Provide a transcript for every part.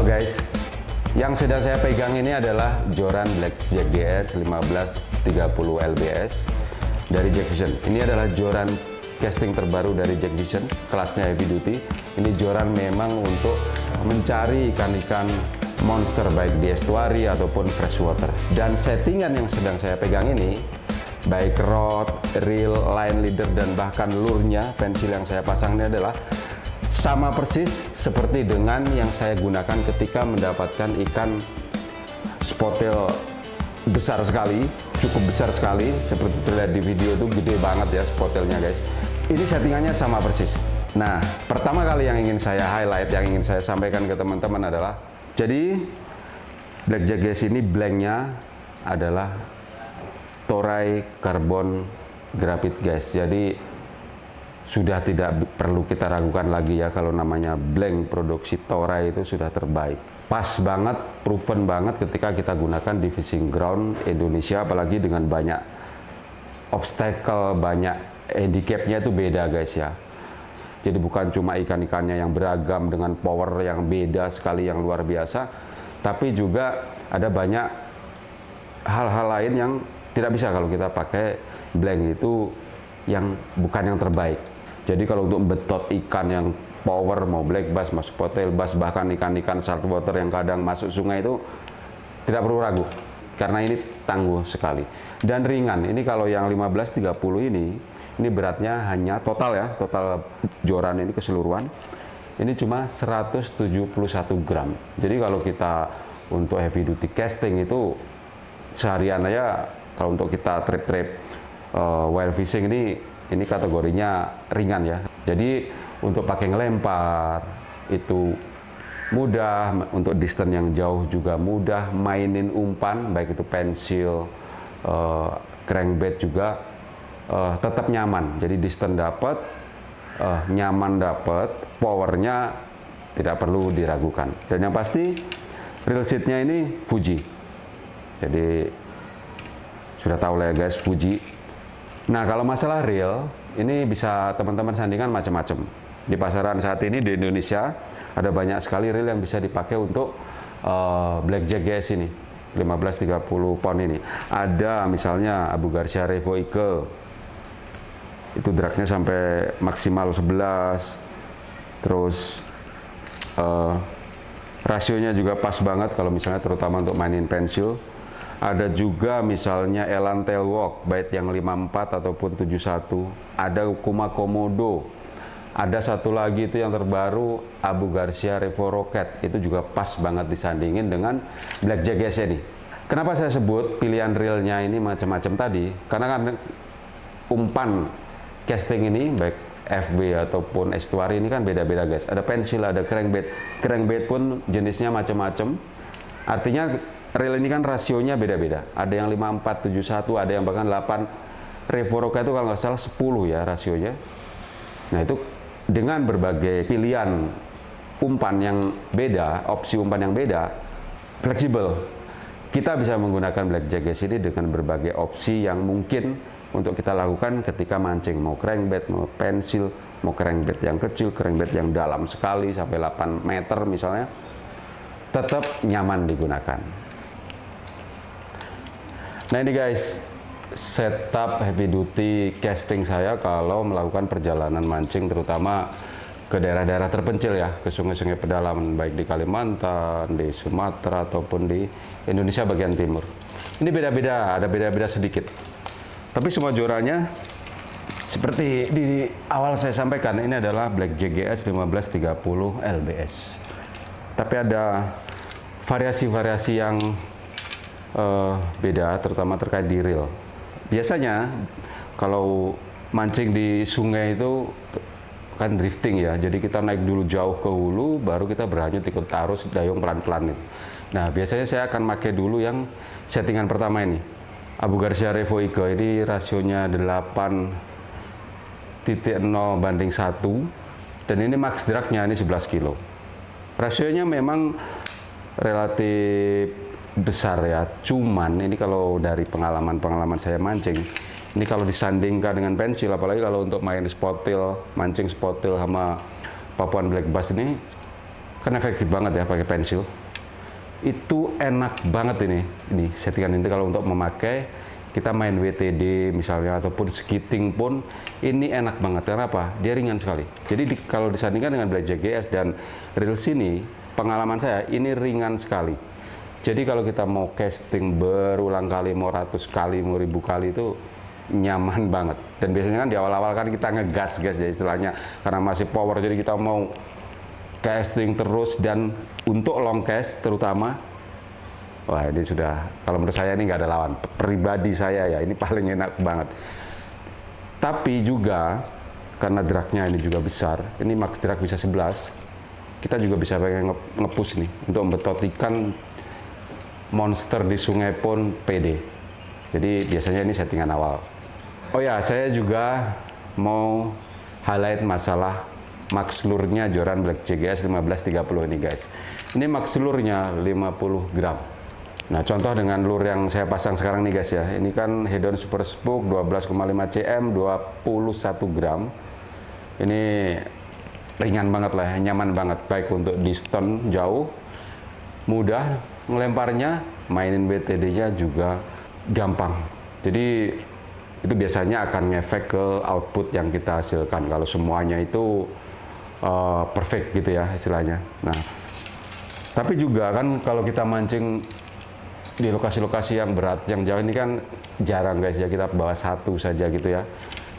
Halo guys, yang sedang saya pegang ini adalah Joran Blackjack GS 1530 LBS dari Jack Vision. Ini adalah Joran casting terbaru dari Jack Vision, kelasnya heavy duty. Ini Joran memang untuk mencari ikan-ikan monster baik di estuary ataupun freshwater. Dan settingan yang sedang saya pegang ini, baik rod, reel, line leader, dan bahkan lure-nya, pensil yang saya pasang ini adalah sama persis seperti dengan yang saya gunakan ketika mendapatkan ikan spotel besar sekali, cukup besar sekali, seperti terlihat di video itu gede banget ya spotelnya guys. Ini settingannya sama persis. Nah, pertama kali yang ingin saya highlight, yang ingin saya sampaikan ke teman-teman adalah, jadi Blackjack GS ini blanknya adalah Toray Carbon Graphite guys. Jadi sudah tidak perlu kita ragukan lagi ya, kalau namanya blank produksi Toray itu sudah terbaik. Pas banget, proven banget ketika kita gunakan di fishing ground Indonesia, apalagi dengan banyak obstacle, banyak handicapnya itu beda guys ya. Jadi bukan cuma ikan-ikannya yang beragam dengan power yang beda sekali, yang luar biasa, tapi juga ada banyak hal-hal lain yang tidak bisa kalau kita pakai blank itu yang bukan yang terbaik. Jadi kalau untuk betot ikan yang power, mau black bass, mau spotel bass, bahkan ikan-ikan saltwater yang kadang masuk sungai itu tidak perlu ragu, karena ini tangguh sekali dan ringan. Ini kalau yang 1530 ini beratnya hanya total ya, total Joran ini keseluruhan ini cuma 171 gram. Jadi kalau kita untuk heavy duty casting itu seharian aja, kalau untuk kita trip-trip wild fishing ini kategorinya ringan ya. Jadi untuk pakai ngelempar itu mudah, untuk distance yang jauh juga mudah, mainin umpan baik itu pensil, crankbait juga tetap nyaman. Jadi distance dapat, nyaman dapat, powernya tidak perlu diragukan. Dan yang pasti reel seatnya ini Fuji. Jadi sudah tahu lah ya guys, Fuji. Nah, kalau masalah reel, ini bisa teman-teman sandingan macam-macam. Di pasaran saat ini di Indonesia, ada banyak sekali reel yang bisa dipakai untuk Blackjack GS ini, 1530 pound ini. Ada misalnya Abu Garcia Revo Eagle, itu dragnya sampai maksimal 11. Terus rasionya juga pas banget kalau misalnya terutama untuk mainin pensil. Ada juga misalnya Elan Tailwalk, bait yang 54 ataupun 71. Ada Kuma Komodo. Ada satu lagi itu yang terbaru, Abu Garcia Revo Rocket. Itu juga pas banget disandingin dengan Blackjack GS ini. Kenapa saya sebut pilihan reelnya ini macam-macam tadi? Karena kan umpan casting ini, baik FB ataupun estuary ini kan beda-beda guys. Ada pensil, ada crankbait. Crankbait pun jenisnya macam-macam. Artinya reel ini kan rasionya beda-beda. Ada yang 54, 71, ada yang bahkan 8. Revo Rocket itu kalau nggak salah 10 ya rasionya. Nah itu dengan berbagai pilihan umpan yang beda, opsi umpan yang beda, fleksibel. Kita bisa menggunakan Blackjack GS ini dengan berbagai opsi yang mungkin untuk kita lakukan ketika mancing. Mau crankbait, mau pensil, mau crankbait yang kecil, crankbait yang dalam sekali sampai 8 meter misalnya, tetap nyaman digunakan. Nah ini guys, setup heavy duty casting saya kalau melakukan perjalanan mancing, terutama ke daerah-daerah terpencil ya, ke sungai-sungai pedalaman, baik di Kalimantan, di Sumatera, ataupun di Indonesia bagian timur. Ini beda-beda, ada beda-beda sedikit. Tapi semua jorannya, seperti di awal saya sampaikan, ini adalah Blackjack GS 1530 LBS. Tapi ada variasi-variasi yang beda, terutama terkait di reel. Biasanya kalau mancing di sungai itu kan drifting ya, jadi kita naik dulu jauh ke hulu, baru kita berhanyut ikut arus, dayung pelan-pelan itu. Nah biasanya saya akan pakai dulu yang settingan pertama ini, Abu Garcia Revo Eagle. Ini rasionya 8.0 banding 1, dan ini max dragnya ini 11 kilo. Rasionya memang relatif besar ya, cuman ini kalau dari pengalaman saya mancing, ini kalau disandingkan dengan pensil, apalagi kalau untuk main spotil, mancing spotil sama Papuan Black Bass, ini Kan efektif banget ya pakai pensil. Itu enak banget ini settingan ini kalau untuk memakai kita main WTD misalnya ataupun skating pun ini enak banget. Karena apa? Dia ringan sekali. Jadi kalau disandingkan dengan Blackjack GS dan Reels ini, pengalaman saya ini ringan sekali. Jadi kalau kita mau casting berulang kali, mau ratus kali, mau ribu kali itu nyaman banget. Dan biasanya kan di awal-awal kan kita ngegas ya istilahnya, karena masih power jadi kita mau casting terus. Dan untuk long cast terutama, wah ini sudah, kalau menurut saya ini nggak ada lawan. Pribadi saya ya ini paling enak banget. Tapi juga karena dragnya ini juga besar, ini max drag bisa 11, kita juga bisa pakai nge-push nih untuk membetot ikan monster di sungai pun pede. Jadi biasanya ini settingan awal. Oh ya, saya juga mau highlight masalah max lure-nya joran Blackjack GS 1530 ini guys. Ini max lure-nya 50 gram. Nah contoh dengan lure yang saya pasang sekarang nih guys ya. Ini kan Hedon Super Spook 12,5 cm 21 gram. Ini ringan banget lah ya, nyaman banget. Baik untuk distance jauh, mudah ngelemparnya, mainin BTD-nya juga gampang. Jadi itu biasanya akan ngefek ke output yang kita hasilkan kalau semuanya itu perfect gitu ya istilahnya. Nah, tapi juga kan kalau kita mancing di lokasi-lokasi yang berat, yang jauh ini kan jarang guys ya kita bawa satu saja gitu ya.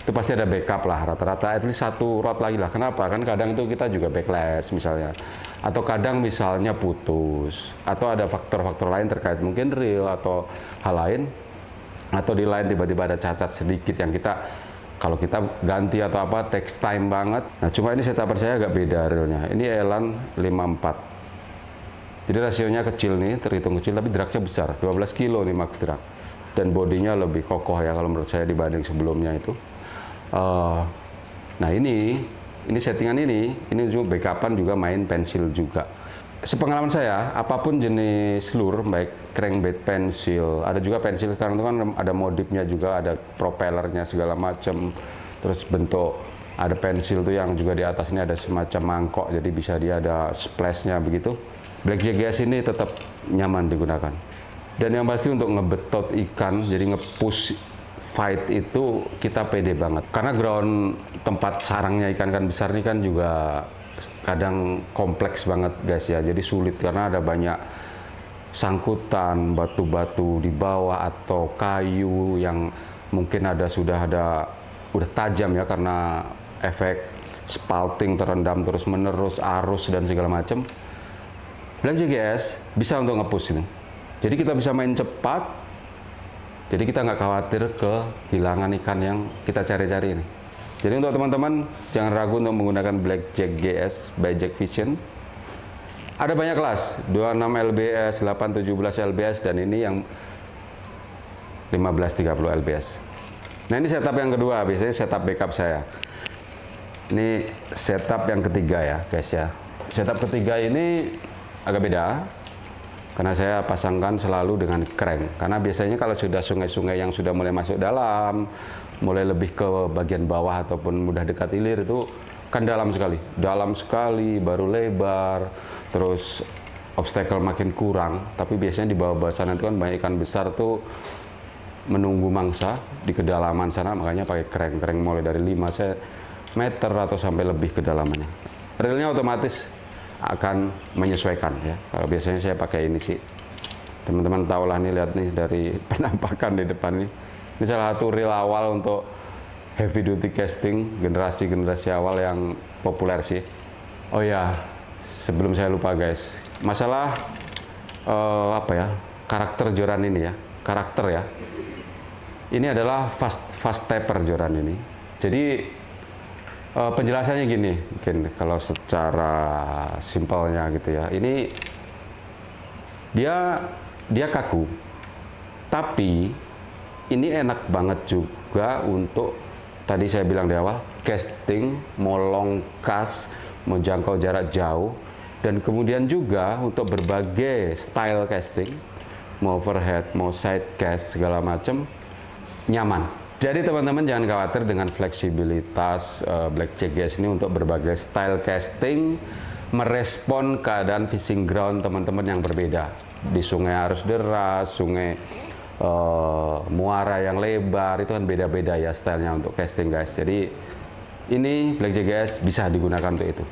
Itu pasti ada backup lah, rata-rata at least satu rod lagi lah. Kenapa? Kan kadang itu kita juga backlash misalnya. Atau kadang misalnya putus. Atau ada faktor-faktor lain terkait mungkin reel atau hal lain. Atau di lain tiba-tiba ada cacat sedikit yang kita, kalau kita ganti atau apa, takes time banget. Nah cuma ini setup saya agak beda reelnya. Ini Elan 54. Jadi rasionya kecil nih, terhitung kecil, tapi dragnya besar. 12 kilo nih max drag. Dan bodinya lebih kokoh ya kalau menurut saya dibanding sebelumnya itu. Nah ini settingan ini juga backupan juga main pensil juga. Sepengalaman saya, apapun jenis lure, baik crankbait pensil, ada juga pensil sekarang itu kan ada modifnya juga, ada propellernya segala macam. Terus bentuk ada pensil tuh yang juga di atas ini ada semacam mangkok, jadi bisa dia ada splashnya begitu. Blackjack GS ini tetap nyaman digunakan. Dan yang pasti untuk ngebetot ikan, jadi nge-push fight itu kita pede banget. Karena ground tempat sarangnya ikan-ikan besar ini kan juga kadang kompleks banget guys ya. Jadi sulit karena ada banyak sangkutan, batu-batu di bawah atau kayu yang mungkin sudah tajam ya karena efek spalting terendam terus menerus, arus dan segala macam. Blackjack GS bisa untuk nge-push ini. Jadi kita bisa main cepat. Jadi kita nggak khawatir kehilangan ikan yang kita cari-cari ini. Jadi untuk teman-teman jangan ragu untuk menggunakan Blackjack GS by Jack Vision. Ada banyak kelas, 26 LBS, 817 LBS, dan ini yang 1530 LBS. Nah ini setup yang kedua, biasanya setup backup saya. Ini setup yang ketiga ya guys ya. Setup ketiga ini agak beda, karena saya pasangkan selalu dengan crank. Karena biasanya kalau sudah sungai-sungai yang sudah mulai masuk dalam, mulai lebih ke bagian bawah ataupun mudah dekat hilir itu kan dalam sekali, baru lebar, terus obstacle makin kurang. Tapi biasanya di bawah sana itu kan banyak ikan besar tuh menunggu mangsa di kedalaman sana, makanya pakai crank mulai dari 5 meter atau sampai lebih kedalamannya. Reelnya otomatis akan menyesuaikan ya. Kalau biasanya saya pakai ini sih. Teman-teman tahu lah nih, lihat nih dari penampakan di depan nih. Ini salah satu reel awal untuk heavy duty casting generasi awal yang populer sih. Oh ya, sebelum saya lupa guys, masalah karakter joran ini ya, karakter ya. Ini adalah fast tapper joran ini. Jadi penjelasannya gini, mungkin kalau secara simpelnya gitu ya. Ini dia kaku, tapi ini enak banget juga untuk tadi saya bilang di awal, casting, mau long cast, mau jangkau jarak jauh, dan kemudian juga untuk berbagai style casting, mau overhead, mau side cast, segala macam, nyaman. Jadi teman-teman jangan khawatir dengan fleksibilitas Blackjack GS ini untuk berbagai style casting, merespon keadaan fishing ground teman-teman yang berbeda. Di sungai arus deras, sungai muara yang lebar, itu kan beda-beda ya stylenya untuk casting guys. Jadi ini Blackjack GS bisa digunakan untuk itu.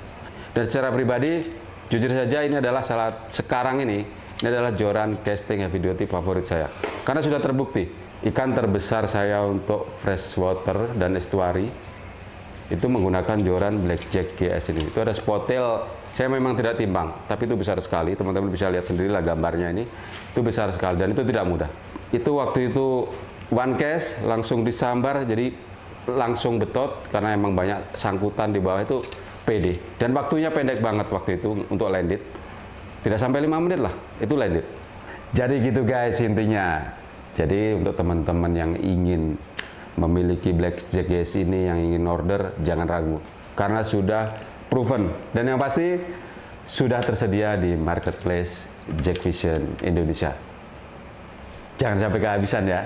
Dan secara pribadi, jujur saja ini adalah sekarang ini adalah joran casting heavy duty favorit saya. Karena sudah terbukti, ikan terbesar saya untuk freshwater dan estuary itu menggunakan joran Blackjack GS ini. Itu ada spotel, saya memang tidak timbang, tapi itu besar sekali. Teman-teman bisa lihat sendirilah gambarnya ini. Itu besar sekali dan itu tidak mudah. Itu waktu itu one cast langsung disambar, jadi langsung betot karena emang banyak sangkutan di bawah, itu pede. Dan waktunya pendek banget waktu itu untuk landed. Tidak sampai 5 menit lah, itu landed. Jadi gitu guys intinya. Jadi untuk teman-teman yang ingin memiliki Blackjack GS ini, yang ingin order, jangan ragu. Karena sudah proven. Dan yang pasti sudah tersedia di marketplace Jack Vision Indonesia. Jangan sampai kehabisan ya.